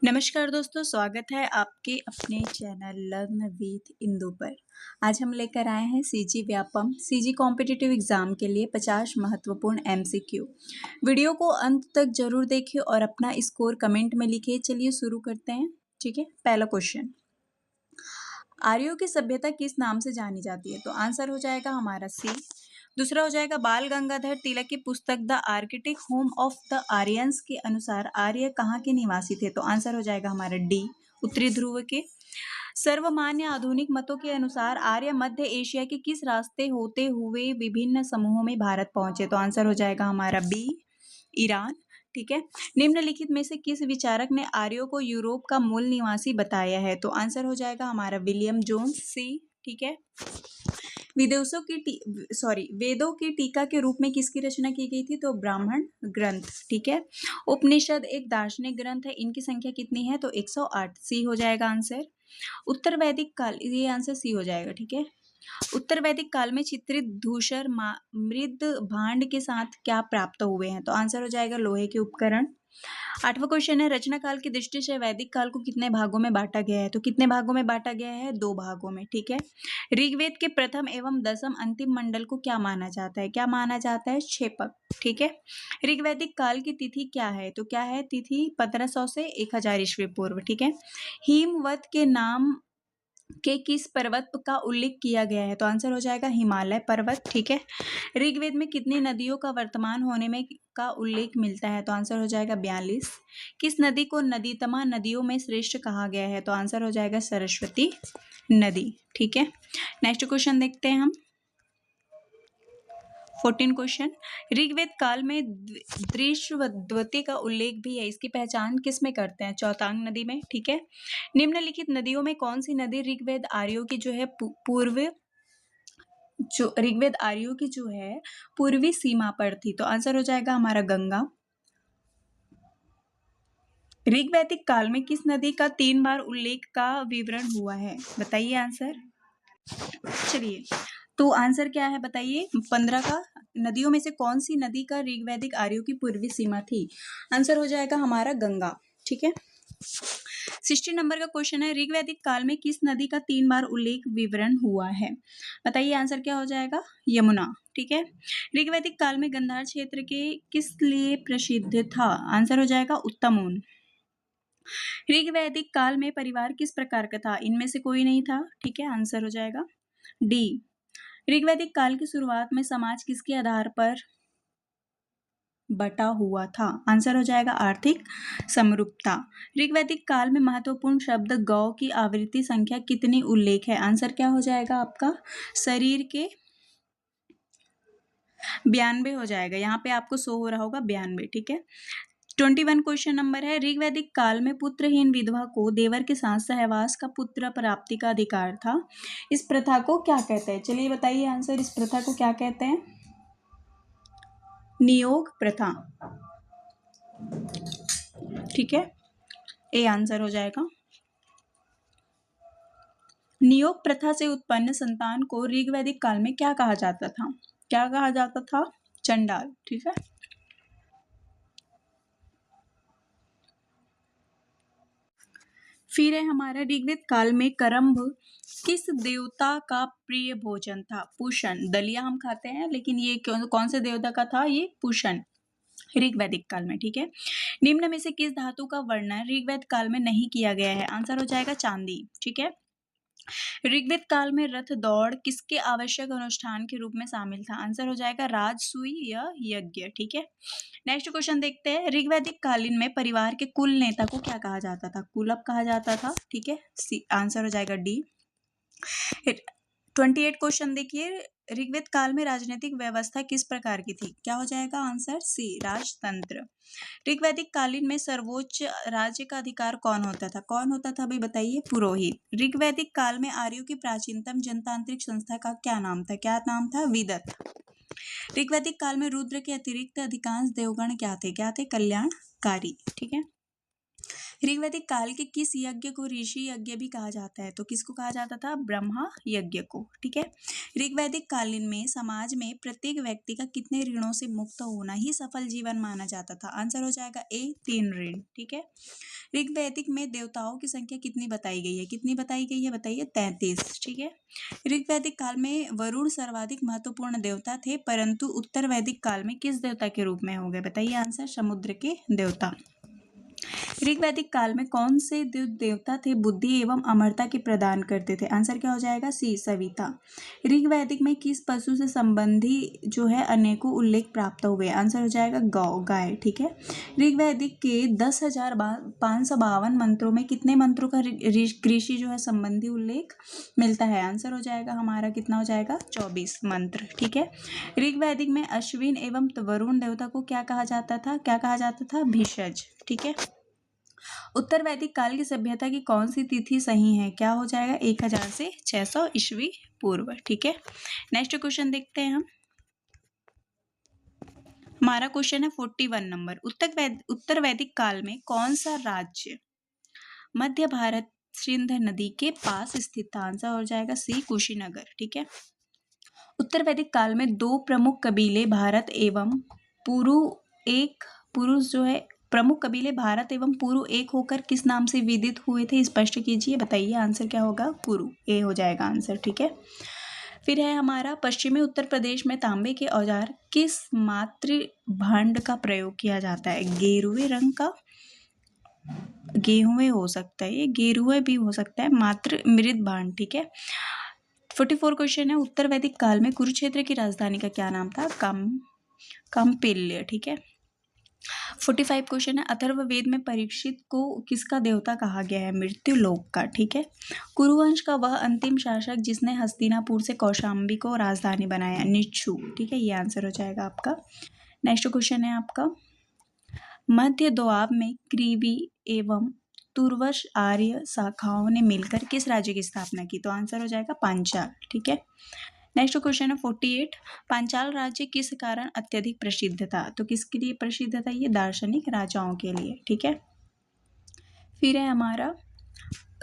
नमस्कार दोस्तों, स्वागत है आपके अपने चैनल लर्न विद इंदु पर। आज हम लेकर आए हैं CG Vyapam CG competitive exam के लिए 50 महत्वपूर्ण एमसीक्यू। वीडियो को अंत तक जरूर देखिए और अपना स्कोर कमेंट में लिखिए। चलिए शुरू करते हैं। ठीक है, पहला क्वेश्चन, आर्यों की सभ्यता किस नाम से जानी जाती है? तो आंसर हो जाएगा हमारा सी। दूसरा हो जाएगा, बाल गंगाधर तिलक की पुस्तक the Arctic home of the Aryans के अनुसार आर्य कहाँ के निवासी थे? तो आंसर हो जाएगा हमारा डी, उत्तरी ध्रुव के। सर्वमान्य आधुनिक मतों के अनुसार आर्य मध्य एशिया के किस रास्ते होते हुए विभिन्न समूहों में भारत पहुंचे? तो आंसर हो जाएगा हमारा बी, ईरान। ठीक है, निम्नलिखित में से किस विचारक ने आर्यों को यूरोप का मूल निवासी बताया है? तो आंसर हो जाएगा हमारा विलियम जोन्स, सी। ठीक है, वेदों की टीका के रूप में किसकी रचना की गई थी? तो ब्राह्मण ग्रंथ। ठीक है, उपनिषद एक दार्शनिक ग्रंथ है, इनकी संख्या कितनी है? तो 108, सी हो जाएगा आंसर। उत्तर वैदिक काल, ये आंसर सी हो जाएगा। ठीक है, उत्तर वैदिक काल में चित्रित धूसर मृद भांड के साथ क्या प्राप्त हुए हैं? तो आंसर हो जाएगा लोहे के उपकरण। 8वां क्वेश्चन है, रचना काल की दृष्टि से वैदिक काल को कितने भागों में बांटा गया है? तो कितने भागों में बांटा गया है? 2 भागों में। ठीक है, ऋग्वेद के प्रथम एवं दसम अंतिम मंडल को क्या माना जाता है? क्या माना जाता है? क्षेपक। ठीक है, ऋग्वैदिक काल की तिथि क्या है? तो क्या है तिथि? 1500 से 1000 ईस्वी पूर्व। ठीक है, हिमवत के नाम के किस पर्वत का उल्लेख किया गया है? तो आंसर हो जाएगा हिमालय पर्वत। ठीक है, ऋग्वेद में कितनी नदियों का वर्तमान होने में का उल्लेख मिलता है? तो आंसर हो जाएगा 42। किस नदी को नदीतमा नदियों में श्रेष्ठ कहा गया है? तो आंसर हो जाएगा सरस्वती नदी। ठीक है, नेक्स्ट क्वेश्चन देखते हैं हम। 14 क्वेश्चन, ऋग्वेद काल में दृश्यवती का उल्लेख भी है, इसकी पहचान किस में करते हैं? चौतांग नदी में। ठीक है, निम्नलिखित नदियों में कौन सी नदी ऋग्वेद आर्यों की जो है ऋग्वेद आर्यों की जो है पूर्वी सीमा पर थी? तो आंसर हो जाएगा हमारा गंगा। ऋग्वैदिक काल में किस नदी का 3 बार उल्लेख का विवरण हुआ है? बताइए आंसर। चलिए, तो आंसर क्या है बताइए? 15 का। नदियों में से कौन सी नदी का ऋग्वैदिक आर्यों की पूर्वी सीमा थी? आंसर हो जाएगा हमारा गंगा। ठीक है, 60 नंबर का क्वेश्चन है, ऋग्वैदिक काल में किस नदी का 3 बार उल्लेख विवरण हुआ है? बताइए आंसर क्या हो जाएगा? यमुना। ठीक है, ऋग्वैदिक काल में गंधार क्षेत्र के किस लिए प्रसिद्ध था? आंसर हो जाएगा उत्तमोन। ऋग्वैदिक काल में परिवार किस प्रकार का था? इनमें से कोई नहीं था। ठीक है, आंसर हो जाएगा डी। ऋग्वैदिक काल की शुरुआत में समाज किसके आधार पर बटा हुआ था? आंसर हो जाएगा आर्थिक समरूपता। ऋग्वैदिक काल में महत्वपूर्ण शब्द गौ की आवृत्ति संख्या कितनी उल्लेख है? आंसर क्या हो जाएगा आपका? शरीर के 92 हो जाएगा, यहाँ पे आपको शो हो रहा होगा 92। ठीक है, 21 क्वेश्चन नंबर है, ऋग्वैदिक काल में पुत्रहीन विधवा को देवर के साथ सहवास का पुत्र प्राप्ति का अधिकार था। इस प्रथा को क्या कहते हैं? चलिए बताइए आंसर, इस प्रथा को क्या कहते हैं? नियोग प्रथा। ठीक है, ए आंसर हो जाएगा। नियोग प्रथा से उत्पन्न संतान को ऋग्वैदिक काल में क्या कहा जाता था? क्या कहा जाता था? चंडाल। ठीक है, फिर है हमारा, ऋग्वेद काल में करम्भ किस देवता का प्रिय भोजन था? पूषण। दलिया हम खाते हैं, लेकिन ये कौन से देवता का था? ये पूषण, ऋग्वैदिक काल में। ठीक है, निम्न में से किस धातु का वर्णन ऋग्वेद काल में नहीं किया गया है? आंसर हो जाएगा चांदी। ठीक है, ऋग्वेद काल में रथ दौड़ किसके आवश्यक अनुष्ठान के रूप में शामिल था? आंसर हो जाएगा राजसूय या यज्ञ। ठीक है, नेक्स्ट क्वेश्चन देखते हैं, ऋग्वैदिक कालीन में परिवार के कुल नेता को क्या कहा जाता था? कुलप कहा जाता था। ठीक है, सी आंसर हो जाएगा डी। 28 क्वेश्चन देखिए, ऋग्वेद काल में राजनीतिक व्यवस्था किस प्रकार की थी? क्या हो जाएगा आंसर? सी राजतंत्र। ऋग्वैदिक कालीन में सर्वोच्च राज्य का अधिकार कौन होता था? कौन होता था भाई बताइए? पुरोहित। ऋग्वैदिक काल में आर्यों की प्राचीनतम जनतांत्रिक संस्था का क्या नाम था? क्या नाम था? विदत। ऋग्वैदिक काल में रुद्र के अतिरिक्त अधिकांश देवगण क्या थे? क्या थे? कल्याणकारी। ठीक है, ऋग्वैदिक काल के किस यज्ञ को ऋषि यज्ञ भी कहा जाता है? तो किसको कहा जाता था? ब्रह्मा यज्ञ को। ठीक है। ऋग्वैदिक कालीन में समाज में प्रत्येक व्यक्ति का कितने ऋणों से मुक्त होना ही सफल जीवन माना जाता था? आंसर हो जाएगा ए 3 ऋण। ठीक है। ऋग्वैदिक में देवताओं की संख्या कितनी बताई गई है? कितनी बताई गई है? बताइए 33। ठीक है। ऋग्वैदिक काल में वरुण सर्वाधिक महत्वपूर्ण देवता थे, परंतु उत्तर वैदिक काल में किस देवता के रूप में हो गए? बताइए आंसर, समुद्र के देवता। ऋग्वैदिक काल में कौन से देवता थे बुद्धि एवं अमरता के प्रदान करते थे? आंसर क्या हो जाएगा? सी सविता। ऋग्वैदिक में किस पशु से संबंधी जो है अनेकों उल्लेख प्राप्त हुए? आंसर हो जाएगा गौ, गाय। ठीक है। ऋग्वैदिक के 10,552 मंत्रों में कितने मंत्रों का कृषि जो है संबंधी उल्लेख मिलता है? आंसर हो जाएगा हमारा कितना हो जाएगा? 24 मंत्र। ठीक है। ऋग्वैदिक में अश्विन एवं वरुण देवता को क्या कहा जाता था? क्या कहा जाता था? भिषज। ठीक है। उत्तर वैदिक काल की सभ्यता की कौन सी तिथि सही है? क्या हो जाएगा? 1000 से 600 ईस्वी पूर्व। ठीक है। नेक्स्ट क्वेश्चन देखते हैं हम। हमारा क्वेश्चन है 41 नंबर। उत्तर वैदिक काल में कौन सा राज्य मध्य भारत सिंध नदी के पास स्थित था? आंसर हो जाएगा सी कुशीनगर। ठीक है। उत्तर वैदिक काल में 2 प्रमुख कबीले भारत एवं पुरु एक पुरुष जो है प्रमुख कबीले भारत एवं पुरु एक होकर किस नाम से विदित हुए थे? स्पष्ट कीजिए। बताइए आंसर क्या होगा? कुरु। ए हो जाएगा आंसर। ठीक है। फिर है हमारा पश्चिमी उत्तर प्रदेश में तांबे के औजार किस मातृ भांड का प्रयोग किया जाता है? गेरुए रंग का, गेहूं हो सकता है, ये गेरुए भी हो सकता है, मातृ मृद भांड। ठीक है। 44 क्वेश्चन है। उत्तर वैदिक काल में कुरुक्षेत्र की राजधानी का क्या नाम था? कौंपिल्य। ठीक है। 45 क्वेश्चन है। अथर्ववेद में परीक्षित को किसका देवता कहा गया है? मृत्यु लोक का। ठीक है। कुरुवंश का वह अंतिम शासक जिसने हस्तिनापुर से कौशाम्बी को राजधानी बनाया? निच्छु। ठीक है। ये आंसर हो जाएगा आपका। नेक्स्ट क्वेश्चन है आपका, मध्य दोआब में क्रीवी एवं तुर्वश आर्य शाखाओं ने मिलकर किस राज्य की स्थापना की? तो आंसर हो जाएगा पांचाल। ठीक है। नेक्स्ट क्वेश्चन है 48। पांचाल राज्य किस कारण अत्यधिक प्रसिद्ध था? तो किसके लिए प्रसिद्ध था? ये दार्शनिक राजाओं के लिए। ठीक है। फिर है हमारा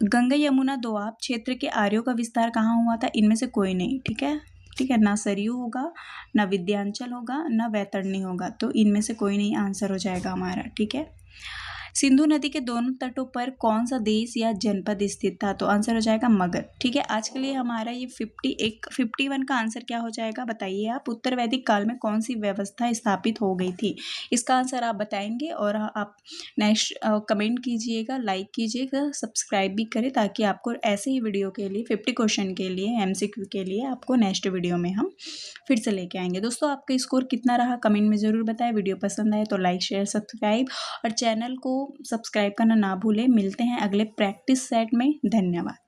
गंगा यमुना दोआब क्षेत्र के आर्यों का विस्तार कहाँ हुआ था? इनमें से कोई नहीं। ठीक है। ठीक है। ना सरयू होगा, ना विंध्याचल होगा, ना वैतरणी होगा, तो इनमें से कोई नहीं आंसर हो जाएगा हमारा। ठीक है। सिंधु नदी के दोनों तटों पर कौन सा देश या जनपद स्थित था? तो आंसर हो जाएगा मगध। ठीक है। आज के लिए हमारा ये 51 का आंसर क्या हो जाएगा? बताइए आप। उत्तर वैदिक काल में कौन सी व्यवस्था स्थापित हो गई थी? इसका आंसर आप बताएंगे और आप नेक्स्ट कमेंट कीजिएगा, लाइक कीजिएगा, सब्सक्राइब भी करें ताकि आपको ऐसे ही वीडियो के लिए 50 क्वेश्चन के लिए MCQ के लिए आपको नेक्स्ट वीडियो में हम फिर से लेके आएंगे। दोस्तों आपका स्कोर कितना रहा कमेंट में ज़रूर बताएं। वीडियो पसंद आए तो लाइक शेयर सब्सक्राइब और चैनल को सब्सक्राइब करना ना भूलें। मिलते हैं अगले प्रैक्टिस सेट में। धन्यवाद।